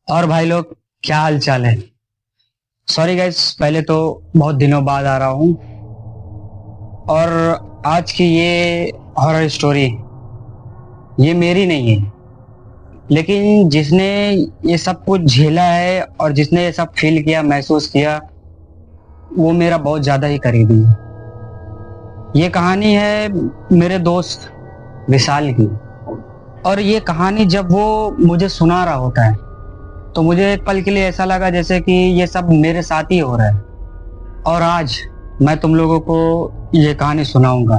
और भाई लोग, क्या हाल चाल है। सॉरी गाइस, पहले तो बहुत दिनों बाद आ रहा हूँ। और आज की ये हॉरर स्टोरी ये मेरी नहीं है, लेकिन जिसने ये सब कुछ झेला है और जिसने ये सब फील किया, महसूस किया, वो मेरा बहुत ज्यादा ही करीबी है। ये कहानी है मेरे दोस्त विशाल की। और ये कहानी जब वो मुझे सुना रहा होता है तो मुझे एक पल के लिए ऐसा लगा जैसे कि ये सब मेरे साथ ही हो रहा है। और आज मैं तुम लोगों को ये कहानी सुनाऊंगा,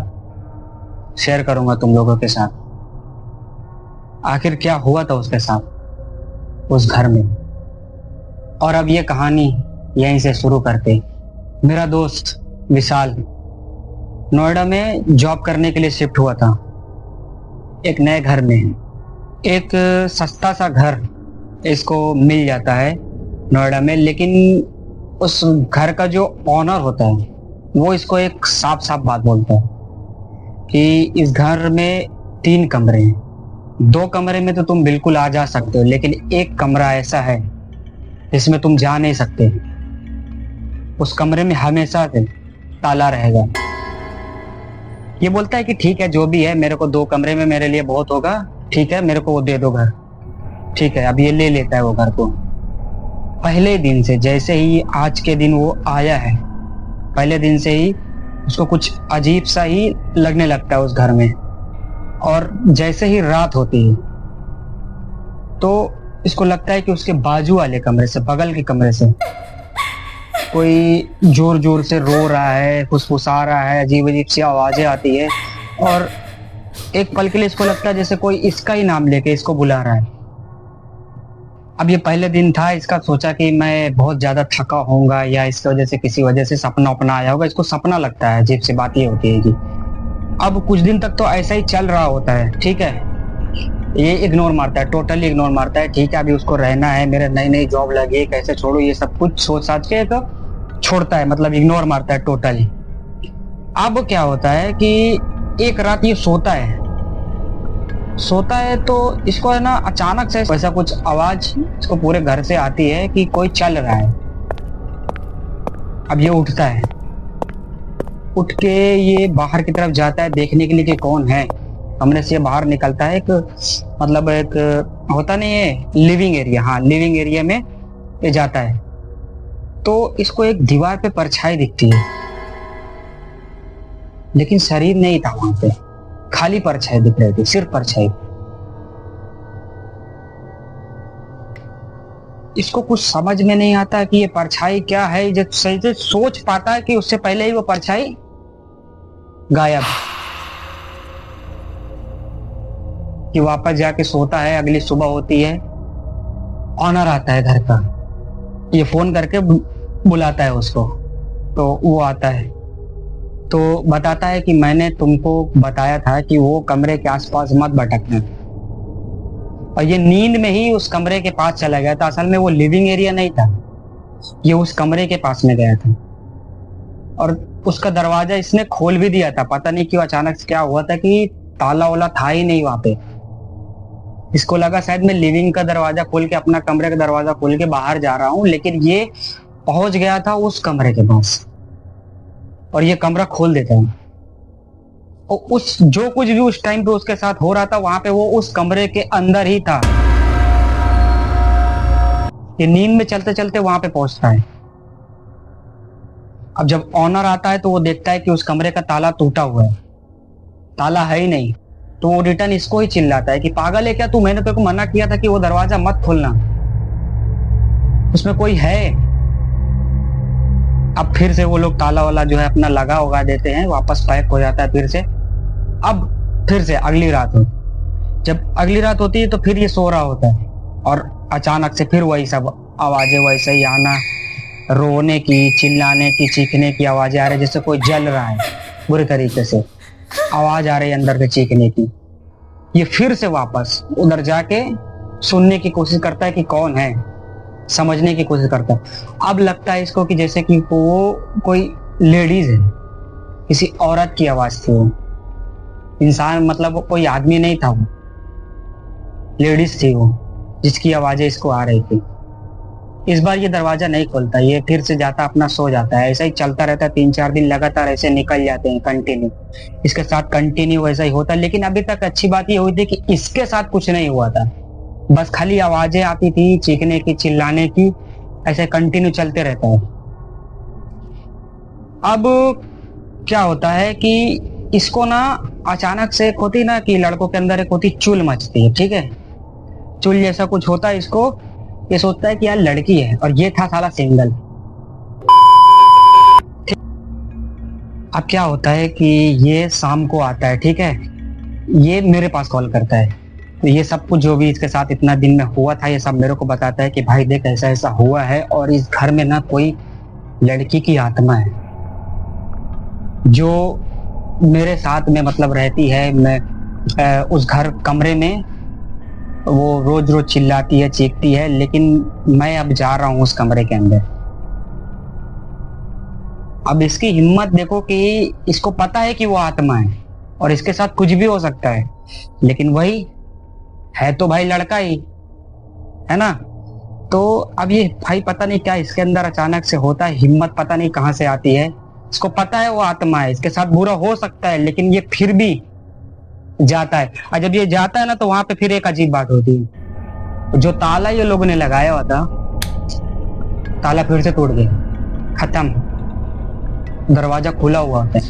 शेयर करूंगा तुम लोगों के साथ। आखिर क्या हुआ था उसके साथ उस घर में। और अब ये कहानी यहीं से शुरू करते। मेरा दोस्त विशाल नोएडा में जॉब करने के लिए शिफ्ट हुआ था, एक नए घर में। एक सस्ता सा घर इसको मिल जाता है नोएडा में, लेकिन उस घर का जो ऑनर होता है वो इसको एक साफ साफ बात बोलता है कि इस घर में 3 कमरे हैं। 2 कमरे में तो तुम बिल्कुल आ जा सकते हो, लेकिन एक कमरा ऐसा है जिसमें तुम जा नहीं सकते। उस कमरे में हमेशा से ताला रहेगा। ये बोलता है कि ठीक है, जो भी है, मेरे को 2 कमरे में मेरे लिए बहुत होगा। ठीक है, मेरे को वो दे दो घर। ठीक है, अब ये ले लेता है वो घर को। पहले दिन से, जैसे ही आज के दिन वो आया है, पहले दिन से ही उसको कुछ अजीब सा ही लगने लगता है उस घर में। और जैसे ही रात होती है तो इसको लगता है कि उसके बाजू वाले कमरे से, बगल के कमरे से कोई जोर जोर से रो रहा है, फुसफुसा रहा है, अजीब अजीब सी आवाजें आती है। और एक पल के लिए इसको लगता है जैसे कोई इसका ही नाम लेके इसको बुला रहा है। अब ये पहले दिन था, इसका सोचा कि मैं बहुत ज्यादा थका होऊंगा या इसकी वजह से, किसी वजह से सपना अपना आया होगा। इसको सपना लगता है। अजीब सी बात ये होती है कि अब कुछ दिन तक तो ऐसा ही चल रहा होता है। ठीक है, ये इग्नोर मारता है, टोटली इग्नोर मारता है। ठीक है, अभी उसको रहना है, मेरे नई नई जॉब लगी, कैसे छोड़ू, ये सब कुछ सोच साच के तो छोड़ता है, मतलब इग्नोर मारता है टोटली। अब क्या होता है कि एक रात ये सोता है तो इसको है ना, अचानक से वैसा कुछ आवाज इसको पूरे घर से आती है कि कोई चल रहा है। अब ये उठता है, उठ के ये बाहर की तरफ जाता है देखने के लिए कि कौन है। कमरे से बाहर निकलता है, एक मतलब एक होता नहीं है लिविंग एरिया, हाँ लिविंग एरिया में ये जाता है। तो इसको एक दीवार पे परछाई दिखती है, लेकिन शरीर नहीं था वहां पे, खाली परछाई दिख रही थी, सिर्फ परछाई। इसको कुछ समझ में नहीं आता कि ये परछाई क्या है। जब सही से सोच पाता है कि उससे पहले ही वो परछाई गायब। कि वापस जाके सोता है, अगली सुबह होती है, ऑनर आता है घर का। ये फोन करके बुलाता है उसको, तो वो आता है तो बताता है कि मैंने तुमको बताया था कि वो कमरे के आसपास मत भटकना। और ये नींद में ही उस कमरे के पास चला गया था। असल में वो लिविंग एरिया नहीं था, ये उस कमरे के पास में गया था। और उसका दरवाजा इसने खोल भी दिया था। पता नहीं क्यों अचानक से क्या हुआ था कि ताला वाला था ही नहीं वहां पे। इसको लगा शायद मैं लिविंग का दरवाजा खोल के, अपना कमरे का दरवाजा खोल के बाहर जा रहा हूं, लेकिन ये पहुंच गया था उस कमरे के पास और ये कमरा खोल देता है। और उस जो कुछ भी उस टाइम पे उसके साथ हो रहा था वहां पे, वो उस कमरे के अंदर ही था। ये नींद में चलते चलते वहां पे पहुंचता है। अब जब ऑनर आता है तो वो देखता है कि उस कमरे का ताला टूटा हुआ है, ताला है ही नहीं। तो वो रिटर्न इसको ही चिल्लाता है कि पागल है क्या तू, मैंने तेरे को मना किया था कि वो दरवाजा मत खोलना, उसमें कोई है। अब फिर से वो लोग ताला वाला जो है अपना लगा उगा देते हैं, वापस पैक हो जाता है फिर से। अब फिर से अगली रात हो, जब अगली रात होती है तो फिर ये सो रहा होता है और अचानक से फिर वही सब आवाजें वैसे ही आना, रोने की, चिल्लाने की, चीखने की आवाजें आ रही, जैसे कोई जल रहा है बुरी तरीके से, आवाज आ रही है अंदर के चीखने की। ये फिर से वापस उधर जाके सुनने की कोशिश करता है कि कौन है, समझने की कोशिश करता है। अब लगता है इसको कि जैसे कि वो कोई लेडीज है, किसी औरत की आवाज थी वो। इंसान मतलब वो कोई आदमी नहीं था, वो लेडीज थी वो जिसकी आवाजें इसको आ रही थी। इस बार ये दरवाजा नहीं खोलता, ये फिर से जाता अपना सो जाता है। ऐसा ही चलता रहता है, 3-4 दिन लगातार ऐसे निकल जाते हैं कंटिन्यू। इसके साथ कंटिन्यू वैसा ही होता है। लेकिन अभी तक अच्छी बात ये हुई थी कि इसके साथ कुछ नहीं हुआ था, बस खाली आवाजें आती थी चीखने की, चिल्लाने की, ऐसे कंटिन्यू चलते रहता है। अब क्या होता है कि इसको ना अचानक से एक होती ना कि लड़कों के अंदर एक होती चुल मचती है, ठीक है, चुल जैसा कुछ होता है इसको। ये सोचता है कि यार लड़की है, और ये था साला सिंगल। अब क्या होता है कि ये शाम को आता है, ठीक है, ये मेरे पास कॉल करता है। तो ये सब कुछ जो भी इसके साथ इतना दिन में हुआ था ये सब मेरे को बताता है कि भाई देख ऐसा ऐसा हुआ है, और इस घर में ना कोई लड़की की आत्मा है जो मेरे साथ में मतलब रहती है। मैं उस घर कमरे में वो रोज रोज चिल्लाती है, चीखती है, लेकिन मैं अब जा रहा हूं उस कमरे के अंदर। अब इसकी हिम्मत देखो कि इसको पता है कि वो आत्मा है और इसके साथ कुछ भी हो सकता है, लेकिन वही है तो भाई लड़का ही है ना। तो अब ये भाई पता नहीं क्या इसके अंदर अचानक से होता है, हिम्मत पता नहीं कहां से आती है। इसको पता है वो आत्मा है, इसके साथ बुरा हो सकता है, लेकिन ये फिर भी जाता है। और जब ये जाता है ना तो वहां पे फिर एक अजीब बात होती है। जो ताला ये लोगों ने लगाया हुआ था, ताला फिर से टूट गया, खत्म। दरवाजा खुला हुआ होता है,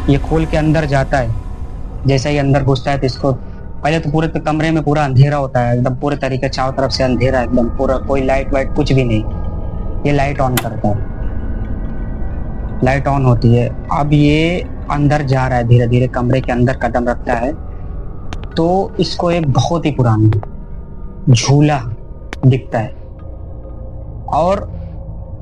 ये खोल के अंदर जाता है। जैसे ही अंदर घुसता है तो इसको पहले तो पूरे कमरे में पूरा अंधेरा होता है, एकदम पूरे तरीके चारों तरफ से अंधेरा, एकदम पूरा, कोई लाइट वाइट कुछ भी नहीं। ये लाइट ऑन करता है, लाइट ऑन होती है। अब ये अंदर जा रहा है, धीरे धीरे कमरे के अंदर कदम रखता है तो इसको एक बहुत ही पुराना झूला दिखता है। और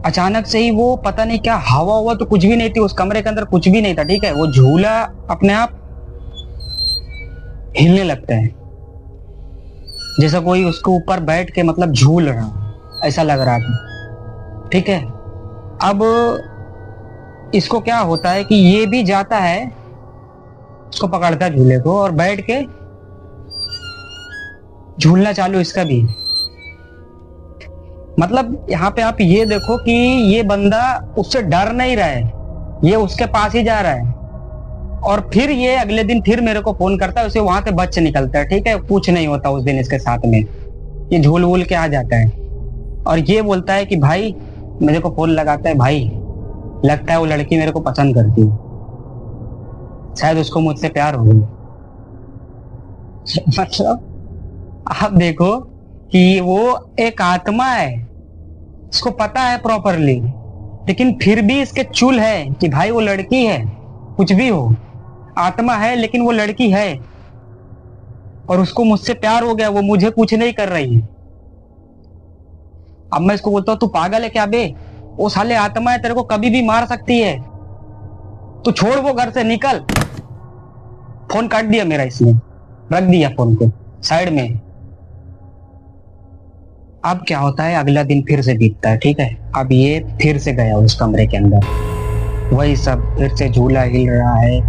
अचानक से ही वो पता नहीं क्या हवा हुआ, तो कुछ भी नहीं थी उस कमरे के अंदर, कुछ भी नहीं था, ठीक है। वो झूला अपने आप हिलने लगता है, जैसा कोई उसके ऊपर बैठ के मतलब झूल रहा, ऐसा लग रहा था, ठीक है। अब इसको क्या होता है कि ये भी जाता है, इसको पकड़ता है झूले को और बैठ के झूलना चालू इसका भी। मतलब यहाँ पे आप ये देखो कि ये बंदा उससे डर नहीं रहा है, ये उसके पास ही जा रहा है। और फिर ये अगले दिन फिर मेरे को फोन करता है, उसे वहां से बच निकलता है, ठीक है, कुछ नहीं होता उस दिन इसके साथ में। ये झूल वूल के आ जाता है और ये बोलता है कि भाई, मेरे को फोन लगाता है, भाई लगता है वो लड़की मेरे को पसंद करती है, शायद उसको मुझसे प्यार हो गया। मतलब आप देखो कि वो एक आत्मा है, इसको पता है प्रॉपरली, लेकिन फिर भी इसके चुल है कि भाई वो लड़की है, कुछ भी हो, आत्मा है लेकिन वो लड़की है और उसको मुझसे प्यार हो गया, वो मुझे कुछ नहीं कर रही है। अब मैं इसको बोलता हूं तू पागल है क्या बे, वो साले आत्मा है, तेरे को कभी भी मार सकती है, तू छोड़ वो घर से, निकल। फोन काट दिया मेरा, इसने रख दिया फोन को साइड में। अब क्या होता है, अगला दिन फिर से बीतता है, ठीक है। अब ये फिर से गया उस कमरे के अंदर, वही सब, फिर से झूला हिल रहा है,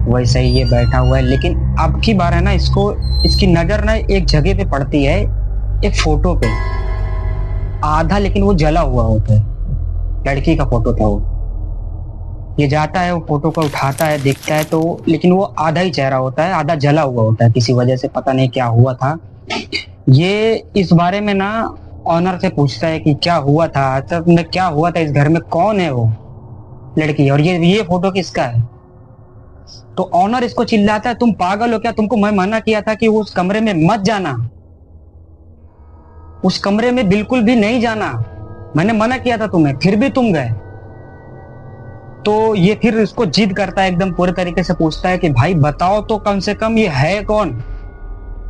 वैसे ही ये बैठा हुआ है। लेकिन अब की बार है ना, इसको इसकी नजर ना एक जगह पे पड़ती है, एक फोटो पे आधा, लेकिन वो जला हुआ होता है, लड़की का फोटो था वो। ये जाता है, वो फोटो को उठाता है, देखता है तो लेकिन वो आधा ही चेहरा होता है, आधा जला हुआ होता है किसी वजह से, पता नहीं क्या हुआ था। ये इस बारे में ना ऑनर से पूछता है कि क्या हुआ था, तब में क्या हुआ था, इस घर में कौन है वो लड़की, और ये फोटो किसका है। तो ऑनर इसको चिल्लाता है, तुम पागल हो क्या, तुमको मैं मना किया था कि उस कमरे में मत जाना, उस कमरे में बिल्कुल भी नहीं जाना, मैंने मना किया था तुम्हें, फिर भी तुम गए। तो ये फिर इसको जिद करता है, एकदम पूरे तरीके से पूछता है कि भाई बताओ तो कम से कम ये है कौन,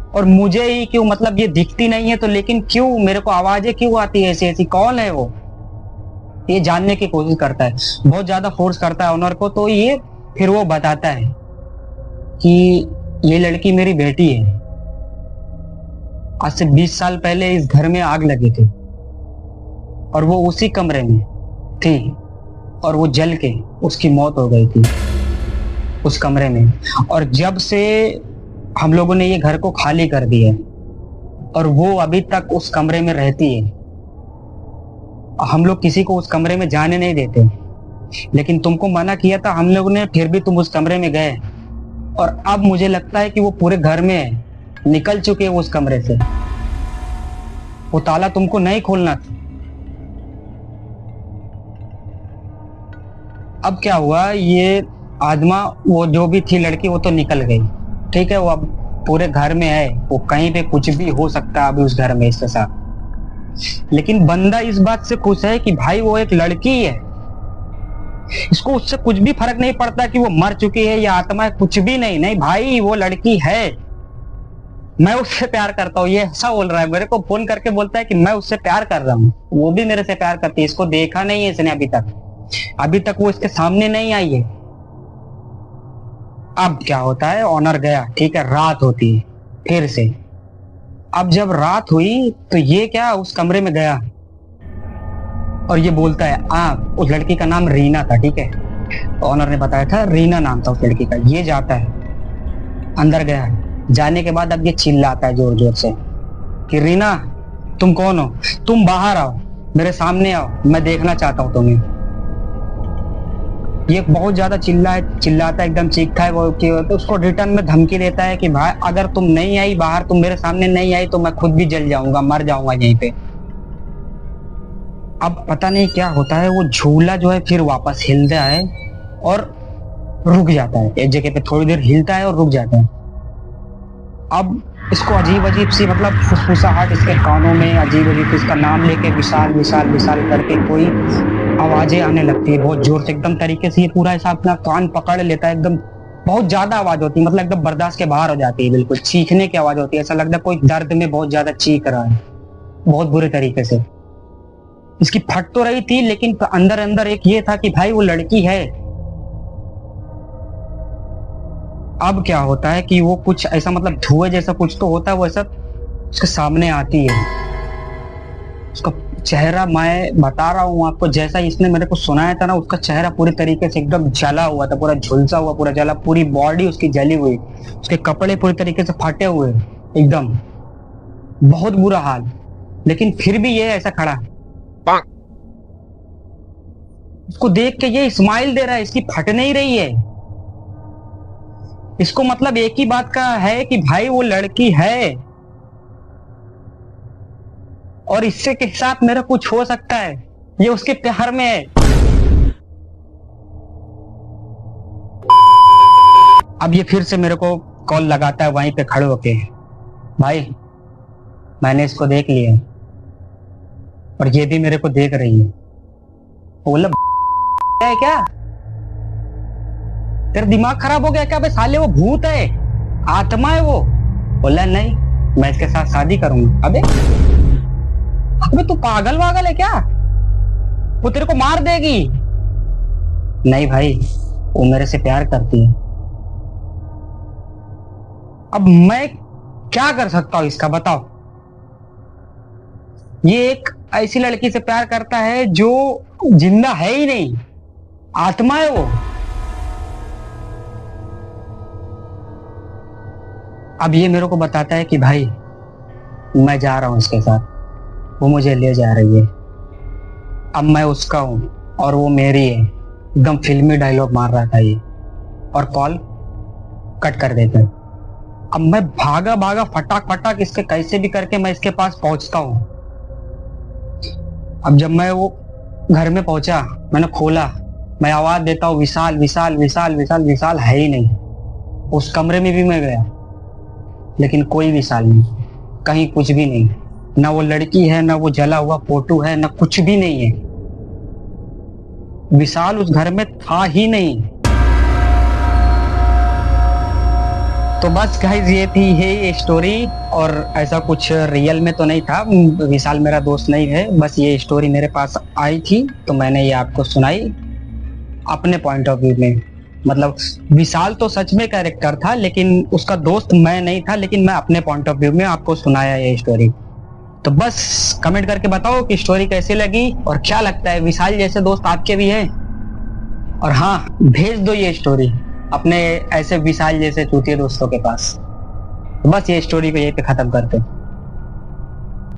और मुझे ही क्यों, मतलब ये दिखती नहीं है तो लेकिन क्यों मेरे को आवाजें क्यों आती है ऐसी ऐसी, कौन है वो, ये जानने की कोशिश करता है, बहुत ज्यादा फोर्स करता है ऑनर को। तो ये फिर वो बताता है कि ये लड़की मेरी बेटी है, आज से 20 साल पहले इस घर में आग लगी थी और वो उसी कमरे में थी और वो जल के उसकी मौत हो गई थी उस कमरे में। और जब से हम लोगों ने ये घर को खाली कर दिया और वो अभी तक उस कमरे में रहती है हम लोग किसी को उस कमरे में जाने नहीं देते, लेकिन तुमको मना किया था हम लोगों ने, फिर भी तुम उस कमरे में गए। और अब मुझे लगता है कि वो पूरे घर में है, निकल चुके हैं उस कमरे से। वो ताला तुमको नहीं खोलना था। अब क्या हुआ, ये आदमा वो जो भी थी लड़की वो तो निकल गई, ठीक है। वो अब पूरे घर में है, वो कहीं पे कुछ भी हो सकता है अभी उस घर में इसके साथ। लेकिन बंदा इस बात से खुश है कि भाई वो एक लड़की है, इसको उससे कुछ भी फर्क नहीं पड़ता कि वो मर चुकी है या आत्मा है, कुछ भी नहीं। नहीं भाई, वो लड़की है, मैं उससे प्यार करता हूँ। ये ऐसा बोल रहा है, मेरे को फोन करके बोलता है कि मैं उससे प्यार कर रहा हूँ, वो भी मेरे से प्यार करती है। इसको देखा नहीं है इसने अभी तक वो इसके सामने नहीं आई है। अब क्या होता है, ऑनर गया, ठीक है, रात होती है फिर से। अब जब रात हुई तो ये क्या उस कमरे में गया और ये बोलता है, उस लड़की का नाम रीना था, ठीक है, ऑनर ने बताया था रीना नाम था उस लड़की का। ये जाता है, अंदर गया, जाने के बाद अब ये चिल्लाता है जोर जोर से कि रीना तुम कौन हो, तुम बाहर आओ, मेरे सामने आओ, मैं देखना चाहता हूं तुम्हें। ये बहुत ज्यादा चिल्लाता है, एकदम चीखता है वो कि तो उसको रिटर्न में धमकी देता है कि भाई अगर तुम नहीं आई बाहर, तुम मेरे सामने नहीं आई तो मैं खुद भी जल जाऊंगा, मर जाऊंगा यहीं पे। अब पता नहीं क्या होता है, वो झूला जो है फिर वापस हिलता है और रुक जाता है एक जगह पे, थोड़ी देर हिलता है और रुक जाता है। अब इसको अजीब अजीब सी मतलब फुसफुसाहट इसके कानों में, अजीब अजीब इसका नाम लेके विशाल विशाल विशाल करके कोई आवाजें आने लगती है बहुत जोर से, एकदम तरीके से। ये पूरा ऐसा अपना कान पकड़ लेता है, एकदम बहुत ज्यादा आवाज होती है, मतलब एकदम बर्दाश्त के बाहर हो जाती है, बिल्कुल चीखने की आवाज होती है। ऐसा लगता है कोई दर्द में बहुत ज्यादा चीख रहा है, बहुत बुरे तरीके से। इसकी फट तो रही थी, लेकिन अंदर अंदर एक ये था कि भाई वो लड़की है। अब क्या होता है कि वो कुछ ऐसा मतलब धुएं जैसा कुछ तो होता है, वो ऐसा उसके सामने आती है। उसका चेहरा मैं बता रहा हूँ आपको, जैसा इसने मेरे को सुनाया था ना, उसका चेहरा पूरी तरीके से एकदम जला हुआ था, पूरा झुलसा हुआ, पूरा जला, पूरी बॉडी उसकी जली हुई, उसके कपड़े पूरी तरीके से फटे हुए, एकदम बहुत बुरा हाल। लेकिन फिर भी ये ऐसा खड़ा, उसको देख के ये स्माइल दे रहा है, इसकी फट नहीं रही है। इसको मतलब एक ही बात का है कि भाई वो लड़की है और इससे के साथ मेरा कुछ हो सकता है, ये उसके प्यार में है। अब ये फिर से मेरे को कॉल लगाता है वहीं पे खड़े होके, भाई मैंने इसको देख लिया और ये भी मेरे को देख रही है। बोला है क्या, तेरा दिमाग खराब हो गया क्या बे साले, वो भूत है, आत्मा है वो। बोला नहीं, मैं इसके साथ शादी करूंगा। अबे तू पागल वागल है क्या, वो तेरे को मार देगी। नहीं भाई, वो मेरे से प्यार करती है। अब मैं क्या कर सकता हूं इसका, बताओ। ये एक ऐसी लड़की से प्यार करता है जो जिंदा है ही नहीं, आत्मा है वो। अब ये मेरे को बताता है कि भाई मैं जा रहा हूं इसके साथ, वो मुझे ले जा रही है, अब मैं उसका हूं और वो मेरी है। एकदम फिल्मी डायलॉग मार रहा था ये, और कॉल कट कर देते। अब मैं भागा भागा फटाक फटाक इसके कैसे भी करके मैं इसके पास पहुंचता हूं। अब जब मैं वो घर में पहुंचा, मैंने खोला, मैं आवाज देता हूँ विशाल विशाल विशाल विशाल, विशाल है ही नहीं। उस कमरे में भी मैं गया, लेकिन कोई विशाल नहीं, कहीं कुछ भी नहीं, ना वो लड़की है, ना वो जला हुआ फोटो है, ना कुछ भी नहीं है। विशाल उस घर में था ही नहीं। तो बस गाइस, ये थी ये स्टोरी, और ऐसा कुछ रियल में तो नहीं था, विशाल मेरा दोस्त नहीं है, बस ये स्टोरी मेरे पास आई थी तो मैंने ये आपको सुनाई अपने पॉइंट ऑफ व्यू में। मतलब विशाल तो सच में कैरेक्टर था, लेकिन उसका दोस्त मैं नहीं था, लेकिन मैं अपने पॉइंट ऑफ व्यू में आपको सुनाया ये स्टोरी। तो बस कमेंट करके बताओ कि स्टोरी कैसी लगी और क्या लगता है, विशाल जैसे दोस्त आपके भी है। और हाँ, भेज दो ये स्टोरी अपने ऐसे विशाल जैसे चूतिए दोस्तों के पास। तो बस ये स्टोरी को यहीं पे खत्म करते हैं।